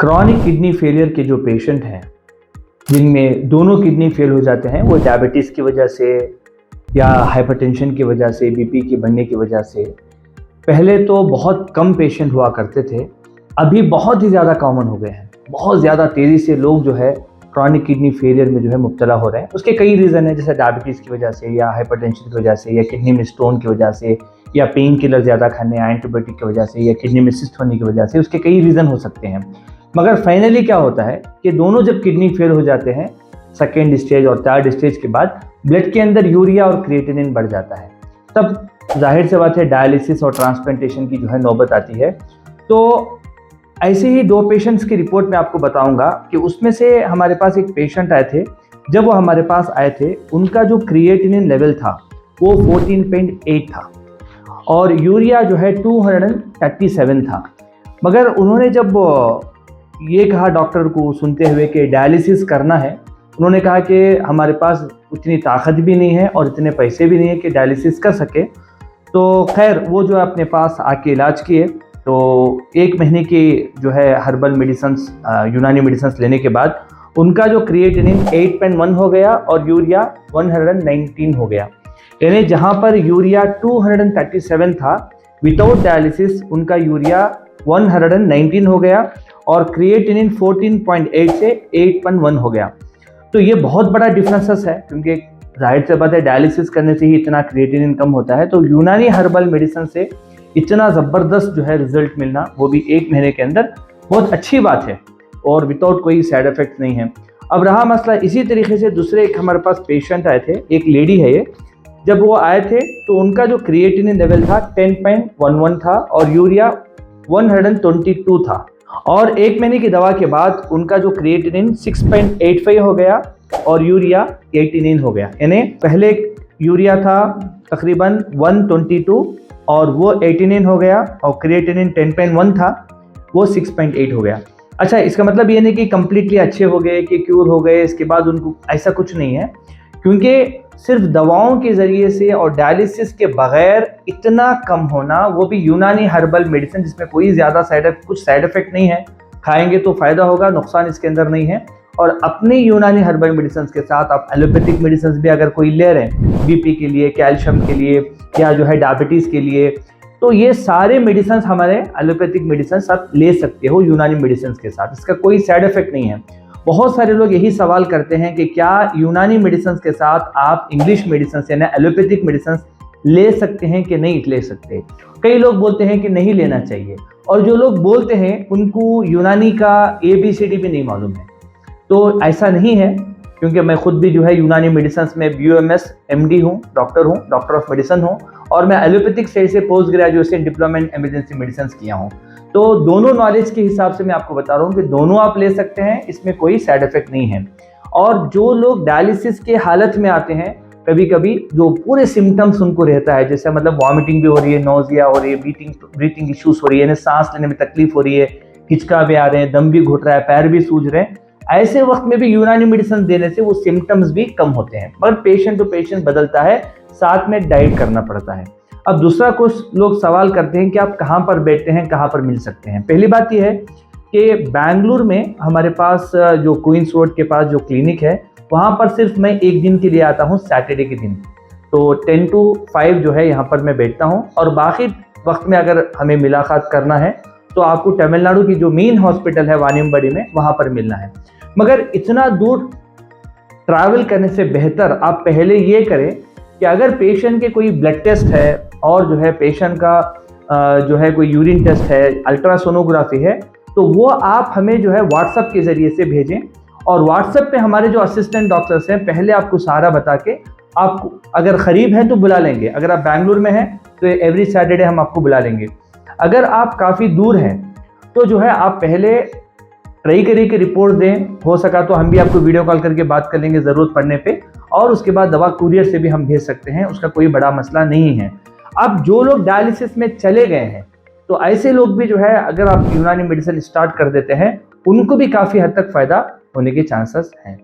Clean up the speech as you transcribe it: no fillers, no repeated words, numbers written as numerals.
Chronic kidney failure के जो patient हैं जिनमें दोनों किडनी फेल हो जाते हैं, वो डायबिटीज़ की वजह से या हाइपरटेंशन की वजह से, बीपी के बढ़ने की वजह से, पहले तो बहुत कम पेशेंट हुआ करते थे, अभी बहुत ही ज़्यादा कॉमन हो गए हैं। बहुत ज़्यादा तेज़ी से लोग जो है क्रॉनिक किडनी फेलियर में जो है मुब्तला हो रहे हैं। उसके कई रीज़न हैं, जैसे डायबिटीज़ की वजह से या हाइपरटेंशन की वजह से या किडनी में स्टोन की वजह से या पेन किलर ज़्यादा खाने, एंटीबायोटिक की वजह से या किडनी में सिस्ट होने की वजह से। उसके कई रीज़न हो सकते हैं, मगर फाइनली क्या होता है कि दोनों जब किडनी फेल हो जाते हैं, सेकेंड स्टेज और थर्ड स्टेज के बाद ब्लड के अंदर यूरिया और क्रिएटिनिन बढ़ जाता है। तब जाहिर सी बात है डायलिसिस और ट्रांसप्लांटेशन की जो है नौबत आती है। तो ऐसे ही दो पेशेंट्स की रिपोर्ट मैं आपको बताऊंगा कि उसमें से हमारे पास एक पेशेंट आए थे। जब वो हमारे पास आए थे, उनका जो क्रिएटिनिन लेवल था वो 14.8 था और यूरिया जो है 237 था। मगर उन्होंने जब ये कहा डॉक्टर को सुनते हुए कि डायलिसिस करना है, उन्होंने कहा कि हमारे पास उतनी ताकत भी नहीं है और इतने पैसे भी नहीं है कि डायलिसिस कर सके। तो खैर वो जो अपने पास आके इलाज किए, तो 1 महीने की जो है हर्बल मेडिसिन्स, यूनानी मेडिसिन्स लेने के बाद उनका जो क्रिएटिनिन 8.1 हो गया और यूरिया 119 हो गया। यानी जहाँ पर यूरिया 237 था, विदाउट डायलिसिस उनका यूरिया 119 हो गया और क्रिएटिनिन 14.8 से 8.1 हो गया। तो ये बहुत बड़ा डिफरेंसेस है, क्योंकि जाहिर सी बात है डायलिसिस करने से ही इतना क्रिएटिनिन कम होता है। तो यूनानी हर्बल मेडिसिन से इतना ज़बरदस्त जो है रिजल्ट मिलना, वो भी 1 महीने के अंदर, बहुत अच्छी बात है और विदाउट कोई साइड इफेक्ट नहीं है। अब रहा मसला इसी तरीके से दूसरे एक हमारे पास पेशेंट आए थे, एक लेडी है ये। जब वो आए थे तो उनका जो क्रिएटिनिन लेवल था 10.11 था और यूरिया 122 था और 1 महीने की दवा के बाद उनका जो क्रिएटिनिन 6.85 हो गया और यूरिया 89 हो गया। यानी पहले यूरिया था तकरीबन 122 और वो 89 हो गया और क्रिएटिनिन 10.1 था, वो 6.8 हो गया। अच्छा, इसका मतलब ये नहीं कि कम्प्लीटली अच्छे हो गए, कि क्यूर हो गए इसके बाद उनको, ऐसा कुछ नहीं है, क्योंकि सिर्फ दवाओं के ज़रिए से और डायलिसिस के बगैर इतना कम होना, वो भी यूनानी हर्बल मेडिसिन जिसमें कोई ज़्यादा कुछ साइड इफ़ेक्ट नहीं है, खाएंगे तो फ़ायदा होगा, नुकसान इसके अंदर नहीं है। और अपने यूनानी हर्बल मेडिसिन के साथ आप एलोपैथिक मेडिसिन भी अगर कोई ले रहे हैं, बीपी के लिए, कैल्शियम के लिए या जो है डायबिटीज़ के लिए, तो ये सारे मेडिसिन हमारे एलोपैथिक मेडिसिन आप ले सकते हो यूनानी मेडिसिन के साथ, इसका कोई साइड इफ़ेक्ट नहीं है। बहुत सारे लोग यही सवाल करते हैं कि क्या यूनानी मेडिसिन के साथ आप इंग्लिश मेडिसिन यानी एलोपैथिक मेडिसिन ले सकते हैं कि नहीं ले सकते। कई लोग बोलते हैं कि नहीं लेना चाहिए, और जो लोग बोलते हैं उनको यूनानी का ABCD भी नहीं मालूम है। तो ऐसा नहीं है, क्योंकि मैं खुद भी जो है यूनानी मेडिसिन में BOMS MD हूँ, डॉक्टर ऑफ मेडिसिन हूँ, और मैं एलोपैथिक से post graduation diploma in emergency medicine किया हूँ। तो दोनों नॉलेज के हिसाब से मैं आपको बता रहा हूँ कि दोनों आप ले सकते हैं, इसमें कोई साइड इफेक्ट नहीं है। और जो लोग डायलिसिस के हालत में आते हैं, कभी कभी जो पूरे सिम्टम्स उनको रहता है, जैसे मतलब वॉमिटिंग भी हो रही है, नोजिया हो रही है, ब्रीथिंग इश्यूज हो रही है, यानी सांस लेने में तकलीफ हो रही है, हिचका भी आ रहे हैं, दम भी घुट रहा है, पैर भी सूज रहे हैं, ऐसे वक्त में भी यूनानी मेडिसिन देने से वो सिम्टम्स भी कम होते हैं। मगर पेशेंट टू पेशेंट बदलता है, साथ में डाइट करना पड़ता है। अब दूसरा, कुछ लोग सवाल करते हैं कि आप कहाँ पर बैठते हैं, कहाँ पर मिल सकते हैं। पहली बात यह है कि बेंगलुरु में हमारे पास जो क्वींस रोड के पास जो क्लिनिक है, वहाँ पर सिर्फ मैं 1 दिन के लिए आता हूँ, सैटरडे के दिन। तो 10 to 5 जो है यहाँ पर मैं बैठता हूँ, और बाकी वक्त में अगर हमें मुलाकात करना है तो आपको तमिलनाडु की जो मेन हॉस्पिटल है वानियम्बडी में, वहाँ पर मिलना है। मगर इतना दूर ट्रैवल करने से बेहतर आप पहले ये करें कि अगर पेशेंट के कोई ब्लड टेस्ट है और जो है पेशेंट का जो है कोई यूरिन टेस्ट है, अल्ट्रासोनोग्राफी है, तो वो आप हमें जो है व्हाट्सएप के ज़रिए से भेजें। और व्हाट्सएप पे हमारे जो असिस्टेंट डॉक्टर्स हैं, पहले आपको सारा बता के, आपको अगर करीब है तो बुला लेंगे। अगर आप बेंगलुरु में हैं तो एवरी सैटरडे हम आपको बुला लेंगे। अगर आप काफ़ी दूर हैं तो जो है आप पहले ट्राई करिए कि रिपोर्ट दें, हो सका तो हम भी आपको वीडियो कॉल करके बात कर लेंगे ज़रूरत पड़ने पे, और उसके बाद दवा कुरियर से भी हम भेज सकते हैं, उसका कोई बड़ा मसला नहीं है। अब जो लोग डायलिसिस में चले गए हैं, तो ऐसे लोग भी जो है अगर आप यूनानी मेडिसिन स्टार्ट कर देते हैं, उनको भी काफ़ी हद तक फ़ायदा होने के चांसेस हैं।